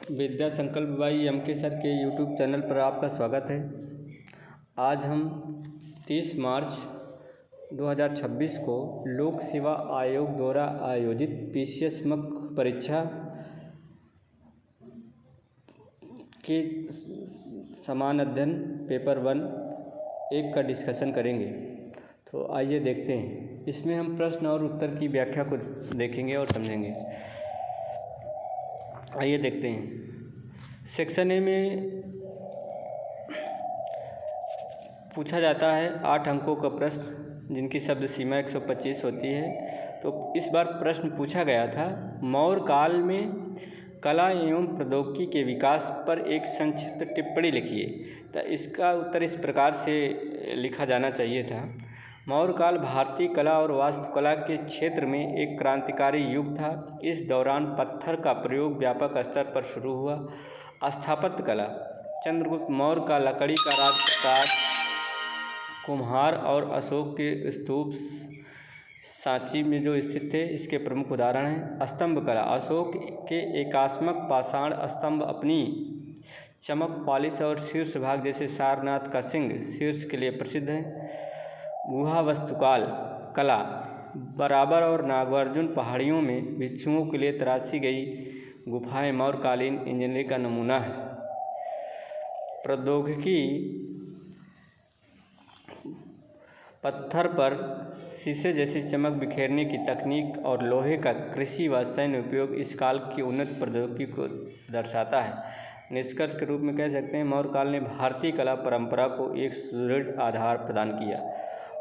विद्या संकल्प by MK sir के YouTube channel पर आपका स्वागत है। आज हम 30 मार्च 2026 को लोक सेवा आयोग द्वारा आयोजित पीसीएस मुख्य परीक्षा के समान अध्ययन पेपर 1 का डिस्कशन करेंगे। तो आइए देखते हैं। इसमें हम प्रश्न और उत्तर की व्याख्या को देखेंगे और समझेंगे। आइए देखते हैं। सेक्शन ए में पूछा जाता है 8 अंकों का प्रश्न जिनकी शब्द सीमा 125 होती है। तो इस बार प्रश्न पूछा गया था, मौर्य काल में कला एवं प्रौद्योगिकी के विकास पर एक संक्षिप्त टिप्पणी लिखिए। तो इसका उत्तर इस प्रकार से लिखा जाना चाहिए था। मौर्य काल भारतीय कला और वास्तुकला के क्षेत्र में एक क्रांतिकारी युग था। इस दौरान पत्थर का प्रयोग व्यापक स्तर पर शुरू हुआ। स्थापत्य कला, चंद्रगुप्त मौर्य का लकड़ी का राजप्रकाश, कुम्हार और अशोक के स्तूप सांची में जो स्थित थे, इसके प्रमुख उदाहरण हैं। स्तंभ कला, अशोक के एकात्मक पाषाण स्तंभ अपनी चमक, पॉलिश और शीर्ष भाग जैसे सारनाथ का सिंह शीर्ष के लिए प्रसिद्ध है। गुहा वास्तुकाल कला, बराबर और नागार्जुन पहाड़ियों में भिक्षुओं के लिए तराशी गई गुफाएं मौर्यकालीन इंजीनियरिंग का नमूना है। प्रौद्योगिकी, पत्थर पर शीशे जैसी चमक बिखेरने की तकनीक और लोहे का कृषि व सैन्य उपयोग इस काल की उन्नत प्रौद्योगिकी को दर्शाता है। निष्कर्ष के रूप में कह सकते हैं, मौर्य काल ने भारतीय कला परंपरा को एक सुदृढ़ आधार प्रदान किया।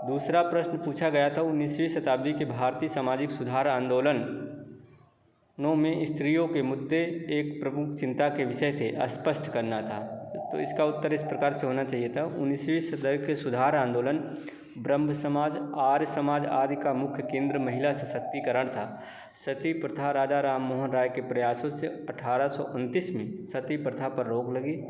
दूसरा प्रश्न पूछा गया था, 19वीं शताब्दी के भारतीय सामाजिक सुधार आंदोलनों में स्त्रियों के मुद्दे एक प्रमुख चिंता के विषय थे, स्पष्ट करना था। तो इसका उत्तर इस प्रकार से होना चाहिए था, 19वीं शताब्दी के सुधार आंदोलन ब्रह्म समाज, आर्य समाज आदि का मुख्य केंद्र महिला सशक्तिकरण था। सती प्रथा, राजा राम मोहन राय के प्रयासों से 1829 में सती प्रथा पर रोक लगी।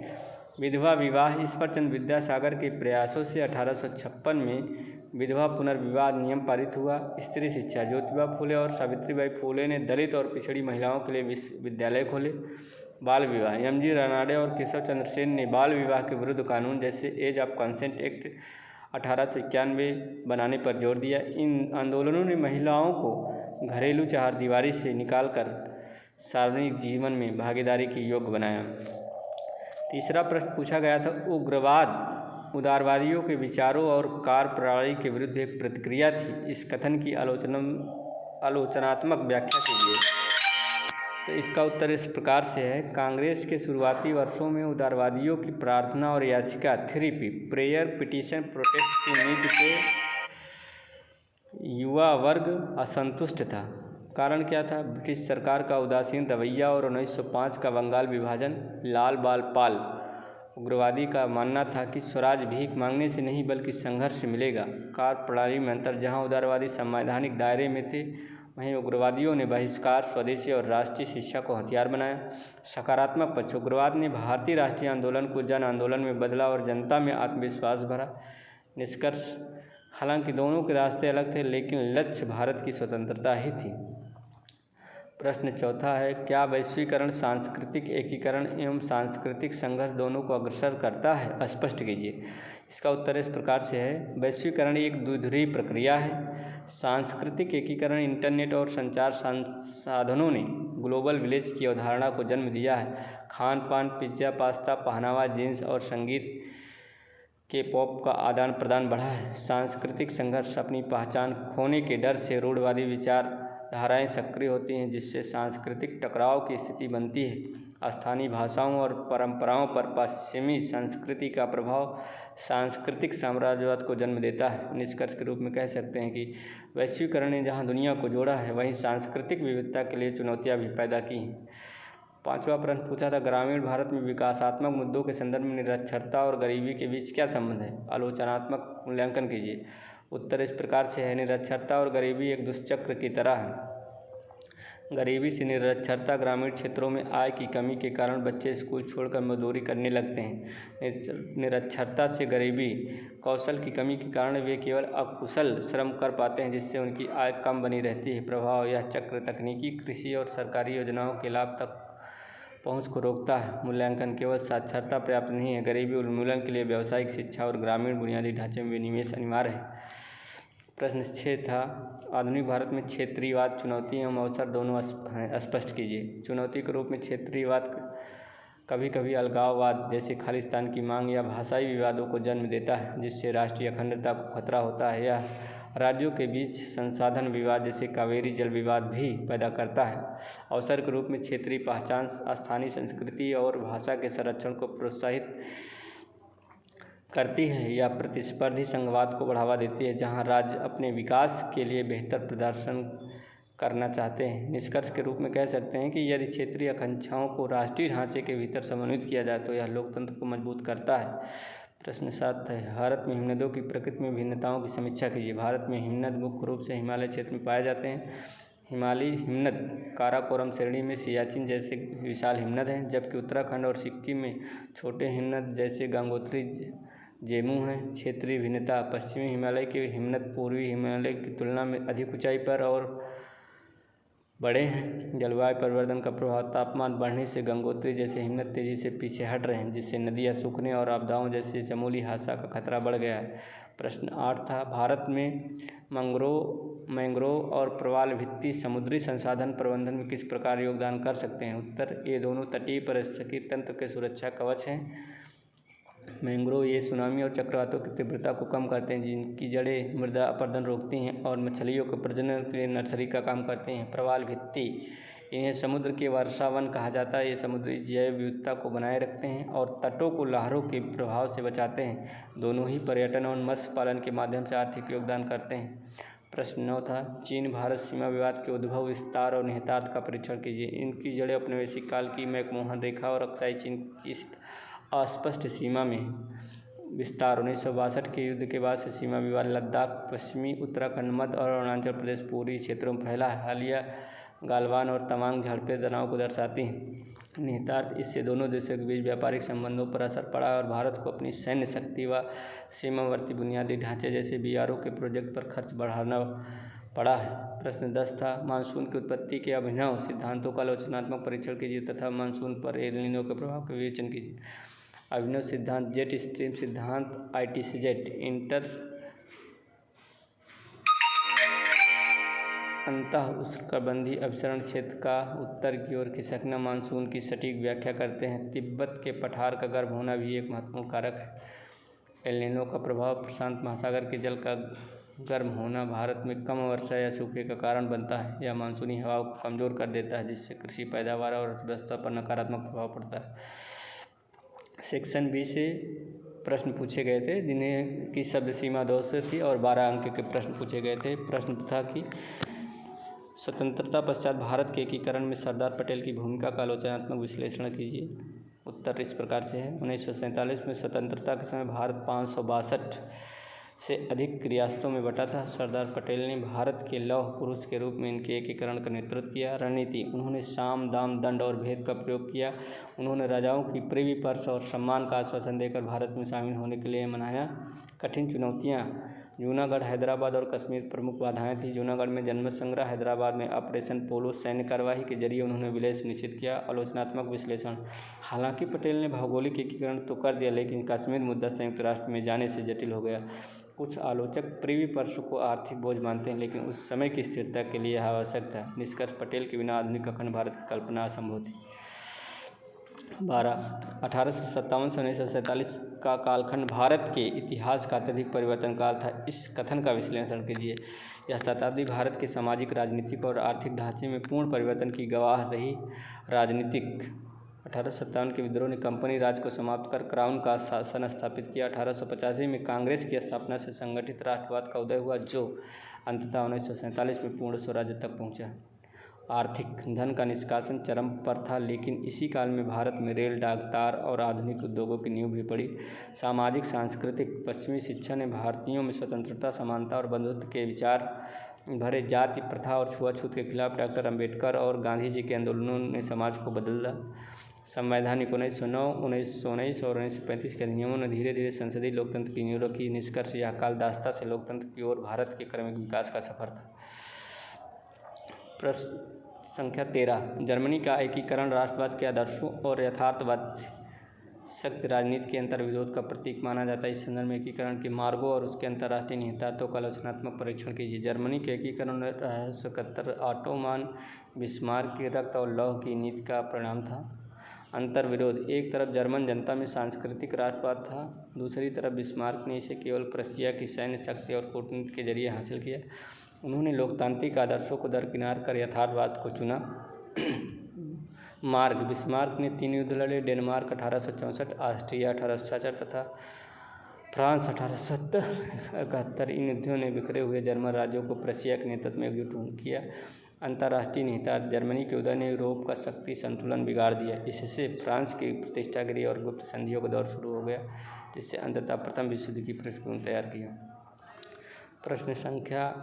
विधवा विवाह, ईश्वरचंद्र विद्यासागर के प्रयासों से 1856 में विधवा पुनर्विवाह नियम पारित हुआ। स्त्री शिक्षा, ज्योतिबा फूले और सावित्रीबाई फूले ने दलित और पिछड़ी महिलाओं के लिए विश्वविद्यालय खोले। बाल विवाह, एम.जी. रानाडे और केशव चंद्र सेन ने बाल विवाह के विरुद्ध कानून जैसे एज ऑफ कंसेंट एक्ट 1891 बनाने पर जोर दिया। इन आंदोलनों ने महिलाओं को घरेलू चारदीवारी से निकालकर सार्वजनिक जीवन में भागीदारी के योग्य बनाया। तीसरा प्रश्न पूछा गया था, उग्रवाद उदारवादियों के विचारों और कार्यप्रणाली के विरुद्ध एक प्रतिक्रिया थी। इस कथन की आलोचनात्मक व्याख्या कीजिए। तो इसका उत्तर इस प्रकार से है, कांग्रेस के शुरुआती वर्षों में उदारवादियों की प्रार्थना और याचिका थेरेपी, प्रेयर, पिटीशन, प्रोटेस्ट की नीति से युवा वर्ग असंतुष्ट था। कारण क्या था? ब्रिटिश सरकार का उदासीन रवैया और 1905 का बंगाल विभाजन। लाल बाल पाल उग्रवादी का मानना था कि स्वराज भीख मांगने से नहीं बल्कि संघर्ष से मिलेगा। कार्य प्रणाली में अंतर, जहां उदारवादी संवैधानिक दायरे में थे, वहीं उग्रवादियों ने बहिष्कार, स्वदेशी और राष्ट्रीय शिक्षा को हथियार बनाया। सकारात्मक पक्ष, उग्रवाद ने भारतीय राष्ट्रीय आंदोलन को जन आंदोलन में बदला और जनता में आत्मविश्वास भरा। निष्कर्ष, हालांकि दोनों के रास्ते अलग थे, लेकिन लक्ष्य भारत की स्वतंत्रता ही थी। प्रश्न चौथा है, क्या वैश्वीकरण सांस्कृतिक एकीकरण एवं सांस्कृतिक संघर्ष दोनों को अग्रसर करता है? स्पष्ट कीजिए। इसका उत्तर इस प्रकार से है, वैश्वीकरण एक द्विध्रुवी प्रक्रिया है। सांस्कृतिक एकीकरण, इंटरनेट और संचार संसाधनों ने ग्लोबल विलेज की अवधारणा को जन्म दिया है। खान पान, पिज्ज़ा, पास्ता, पहनावा, जीन्स और संगीत के पॉप का आदान प्रदान बढ़ा है। सांस्कृतिक संघर्ष, अपनी पहचान खोने के डर से रूढ़िवादी विचारधाराएं सक्रिय होती हैं, जिससे सांस्कृतिक टकराव की स्थिति बनती है। स्थानीय भाषाओं और परंपराओं पर पश्चिमी संस्कृति का प्रभाव सांस्कृतिक साम्राज्यवाद को जन्म देता है। निष्कर्ष के रूप में कह सकते हैं कि वैश्वीकरण ने जहां दुनिया को जोड़ा है, वहीं सांस्कृतिक विविधता के लिए चुनौतियां भी पैदा की हैं। पांचवा प्रश्न पूछा था, ग्रामीण भारत में विकासात्मक मुद्दों के संदर्भ में निरक्षरता और गरीबी के बीच क्या संबंध है? आलोचनात्मक मूल्यांकन कीजिए। उत्तर इस प्रकार से है, निरक्षरता और गरीबी एक दुष्चक्र की तरह है। गरीबी से निरक्षरता, ग्रामीण क्षेत्रों में आय की कमी के कारण बच्चे स्कूल छोड़कर मजदूरी करने लगते हैं। निरक्षरता से गरीबी, कौशल की कमी के कारण वे केवल अकुशल श्रम कर पाते हैं, जिससे उनकी आय कम बनी रहती है। प्रभाव, यह चक्र तकनीकी, कृषि और सरकारी योजनाओं के लाभ तक पहुंच को रोकता है। मूल्यांकन केवल साक्षरता पर्याप्त नहीं है, गरीबी उन्मूलन के लिए व्यावसायिक शिक्षा और ग्रामीण बुनियादी ढांचे में विनिवेश अनिवार्य है। प्रश्न 6 था, आधुनिक भारत में क्षेत्रीयवाद चुनौती एवं अवसर दोनों स्पष्ट कीजिए। चुनौती के रूप में क्षेत्रीयवाद कभी कभी अलगाववाद जैसे खालिस्तान की मांग या भाषाई विवादों को जन्म देता है, जिससे राष्ट्रीय अखंडता को खतरा होता है। यह राज्यों के बीच संसाधन विवाद जैसे कावेरी जल विवाद भी पैदा करता है। अवसर के रूप में क्षेत्रीय पहचान स्थानीय संस्कृति और भाषा के संरक्षण को प्रोत्साहित करती है या प्रतिस्पर्धी संघवाद को बढ़ावा देती है, जहां राज्य अपने विकास के लिए बेहतर प्रदर्शन करना चाहते हैं। निष्कर्ष के रूप में कह सकते हैं कि यदि क्षेत्रीय आकांक्षाओं को राष्ट्रीय ढांचे के भीतर समन्वित किया जाए तो यह लोकतंत्र को मजबूत करता है। प्रश्न 7 है, भारत में हिमनदों की प्रकृति में भिन्नताओं की समीक्षा कीजिए। भारत में हिमनद मुख्य रूप से हिमालय क्षेत्र में पाए जाते हैं। हिमालयी हिमनद काराकोरम श्रेणी में सियाचिन जैसे विशाल हिमनद हैं, जबकि उत्तराखंड और सिक्किम में छोटे हिमनद जैसे गंगोत्री जेमू हैं। क्षेत्रीय भिन्नता, पश्चिमी हिमालय के हिमनद पूर्वी हिमालय की तुलना में अधिक ऊंचाई पर और बड़े हैं। जलवायु परिवर्तन का प्रभाव, तापमान बढ़ने से गंगोत्री जैसे हिमनद तेजी से पीछे हट रहे हैं, जिससे नदियाँ सूखने और आपदाओं जैसे चमूली हादसा का खतरा बढ़ गया है। प्रश्न 8 था, भारत में मैंग्रोव और प्रवाल भित्ति समुद्री संसाधन प्रबंधन में किस प्रकार योगदान कर सकते हैं। उत्तर, ये दोनों तटीय पारिस्थितिकी तंत्र के सुरक्षा कवच हैं। मैंग्रोव ये सुनामी और चक्रवातों की तीव्रता को कम करते हैं, जिनकी जड़ें मृदा अपरदन रोकती हैं और मछलियों के प्रजनन के लिए नर्सरी का काम करते हैं। प्रवाल भित्ति, इन्हें समुद्र के वर्षावन कहा जाता है। ये समुद्री जैव विविधता को बनाए रखते हैं और तटों को लहरों के प्रभाव से बचाते हैं। दोनों ही पर्यटन और मत्स्य पालन के माध्यम से आर्थिक योगदान करते हैं। प्रश्न 9 था, चीन भारत सीमा विवाद के उद्भव, विस्तार और निहितार्थ का परीक्षण कीजिए। इनकी जड़ें औपनिवेशिक काल की मैकमोहन रेखा और अक्साई चीन की अस्पष्ट सीमा में विस्तार। 1962 के युद्ध के बाद से सीमा विवाद लद्दाख, पश्चिमी उत्तराखंड, मध्य और अरुणाचल प्रदेश पूर्वी क्षेत्रों में फैला है। हालिया गालवान और तवांग झड़पें तनाव को दर्शाती हैं। निहितार्थ, इससे दोनों देशों के बीच व्यापारिक संबंधों पर असर पड़ा है और भारत को अपनी सैन्य शक्ति व सीमावर्ती बुनियादी ढांचे जैसे बीआरओ के प्रोजेक्ट पर खर्च बढ़ाना पड़ा है। प्रश्न 10 था, मानसून की उत्पत्ति के अभिनव सिद्धांतों का आलोचनात्मक परीक्षण कीजिए तथा मानसून पर एल नीनो के प्रभाव का विवेचन कीजिए। अभिनव सिद्धांत, जेट स्ट्रीम सिद्धांत, ITCZ इंटर अंतः उष्णकटिबंधीय अभिसरण क्षेत्र का उत्तर की ओर खिसकना मानसून की सटीक व्याख्या करते हैं। तिब्बत के पठार का गर्म होना भी एक महत्वपूर्ण कारक है। एल नीनो का प्रभाव, प्रशांत महासागर के जल का गर्म होना भारत में कम वर्षा या सूखे का कारण बनता है। यह मानसूनी हवाओं को कमज़ोर कर देता है, जिससे कृषि पैदावार और अर्थव्यवस्था पर नकारात्मक प्रभाव पड़ता है। सेक्शन बी से प्रश्न पूछे गए थे, जिन्हें की शब्द सीमा 2 से थी और 12 अंक के प्रश्न पूछे गए थे। प्रश्न था कि स्वतंत्रता पश्चात भारत के एकीकरण में सरदार पटेल की भूमिका का आलोचनात्मक विश्लेषण कीजिए। उत्तर इस प्रकार से है, 1947 में स्वतंत्रता के समय भारत 562 से अधिक रियासतों में बटा था। सरदार पटेल ने भारत के लौह पुरुष के रूप में इनके एकीकरण का नेतृत्व किया। रणनीति, उन्होंने साम दाम दंड और भेद का प्रयोग किया। उन्होंने राजाओं की प्रिवी पर्स और सम्मान का आश्वासन देकर भारत में शामिल होने के लिए मनाया। कठिन चुनौतियाँ, जूनागढ़, हैदराबाद और कश्मीर प्रमुख बाधाएं थीं। जूनागढ़ में जनमत संग्रह, हैदराबाद में ऑपरेशन पोलो सैन्य कार्यवाही के जरिए उन्होंने विलय सुनिश्चित किया। आलोचनात्मक विश्लेषण, हालांकि पटेल ने भौगोलिक एकीकरण तो कर दिया, लेकिन कश्मीर मुद्दा संयुक्त राष्ट्र में जाने से जटिल हो गया। कुछ आलोचक प्रिवी पर्स को आर्थिक बोझ मानते हैं, लेकिन उस समय की स्थिरता के लिए यह आवश्यक था। निष्कर्ष, पटेल के बिना आधुनिक अखंड भारत की कल्पना असंभव थी। 12, 1857 से 1947 का कालखंड भारत के इतिहास का अत्यधिक परिवर्तन काल था। इस कथन का विश्लेषण कीजिए। यह शताब्दी भारत के सामाजिक, राजनीतिक और आर्थिक ढांचे में पूर्ण परिवर्तन की गवाह रही। राजनीतिक, 1857 के विद्रोह ने कंपनी राज को समाप्त कर क्राउन का शासन स्थापित किया। 1885 में कांग्रेस की स्थापना से संगठित राष्ट्रवाद का उदय हुआ, जो अंततः 1947 में पूर्ण स्वराज्य तक पहुंचा। आर्थिक, धन का निष्कासन चरम पर था, लेकिन इसी काल में भारत में रेल, डाक, तार और आधुनिक उद्योगों की नींव भी पड़ी। सामाजिक, सांस्कृतिक, पश्चिमी शिक्षा ने भारतीयों में स्वतंत्रता, समानता और बंधुत्व के विचार भरे। जाति प्रथा और छुआछूत के खिलाफ डॉक्टर अम्बेडकर और गांधी जी के आंदोलनों ने समाज को बदला। संवैधानिक 1909, 1919 और 1935 के अधिनियमों ने धीरे धीरे संसदीय लोकतंत्र की नींव रखी। निष्कर्ष, यह काल दासता से लोकतंत्र की ओर भारत के क्रमिक विकास का सफर था। प्रश्न संख्या 13, जर्मनी का एकीकरण राष्ट्रवाद के आदर्शों और यथार्थवाद से सख्त राजनीति के अंतर्विरोध का प्रतीक माना जाता है। इस संदर्भ में एकीकरण के मार्गों और उसके अंतर्राष्ट्रीय निहितार्थों का आलोचनात्मक परीक्षण कीजिए। जर्मनी के एकीकरण 1871 ऑटोमान बिस्मार्क की रक्त और लौह की नीति का परिणाम था। अंतर्विरोध, एक तरफ जर्मन जनता में सांस्कृतिक राष्ट्रवाद था, दूसरी तरफ बिस्मार्क ने इसे केवल प्रशिया की सैन्य शक्ति और कूटनीति के जरिए हासिल किया। उन्होंने लोकतांत्रिक आदर्शों को दरकिनार कर यथार्थवाद को चुना। मार्ग, बिस्मार्क ने 3 युद्ध लड़े, डेनमार्क 1864, ऑस्ट्रिया 1866 तथा फ्रांस 1870-71। इन युद्धों ने बिखरे हुए जर्मन राज्यों को प्रशिया के नेतृत्व में एकजुट किया। अंतर्राष्ट्रीय निहितार्थ, जर्मनी के उदय ने यूरोप का शक्ति संतुलन बिगाड़ दिया। इससे फ्रांस की प्रतिष्ठा गिरी और गुप्त संधियों का दौर शुरू हो गया, जिससे अंततः प्रथम विश्व युद्ध की पृष्ठभूमि तैयार की। प्रश्न संख्या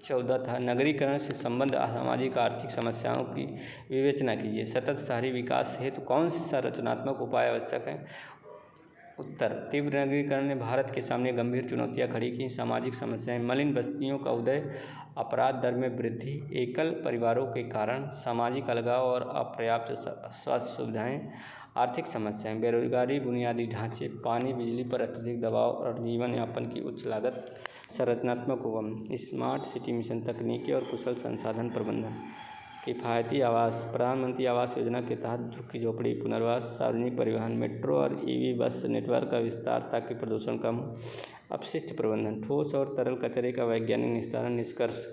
14 था, नगरीकरण से संबद्ध सामाजिक आर्थिक समस्याओं की विवेचना कीजिए। सतत शहरी विकास हेतु कौन से संरचनात्मक उपाय आवश्यक हैं? उत्तर, तीव्र नगरीकरण ने भारत के सामने गंभीर चुनौतियां खड़ी की। सामाजिक समस्याएं, मलिन बस्तियों का उदय, अपराध दर में वृद्धि, एकल परिवारों के कारण सामाजिक अलगाव और अपर्याप्त स्वास्थ्य सुविधाएं। आर्थिक समस्याएं, बेरोजगारी, बुनियादी ढांचे, पानी बिजली पर अत्यधिक दबाव और जीवन यापन की उच्च लागत। संरचनात्मक उगम, स्मार्ट सिटी मिशन, तकनीकी और कुशल संसाधन प्रबंधन। किफ़ायती आवास, प्रधानमंत्री आवास योजना के तहत झुग्गी झोपड़ी पुनर्वास, सार्वजनिक परिवहन, मेट्रो और ईवी बस नेटवर्क का विस्तार ताकि प्रदूषण कम हो। अपशिष्ट प्रबंधन, ठोस और तरल कचरे का वैज्ञानिक निस्तारण। निष्कर्ष,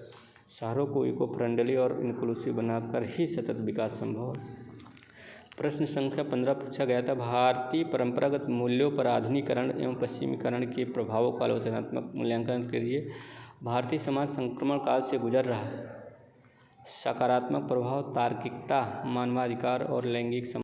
शहरों को इको फ्रेंडली और इंक्लूसिव बनाकर ही सतत विकास संभव है। प्रश्न संख्या 15 पूछा गया था, भारतीय परंपरागत मूल्यों पर आधुनिकीकरण एवं पश्चिमीकरण के प्रभावों का आलोचनात्मक मूल्यांकन कीजिए। भारतीय समाज संक्रमण काल से गुजर रहा है। सकारात्मक प्रभाव, तार्किकता, मानवाधिकार और लैंगिक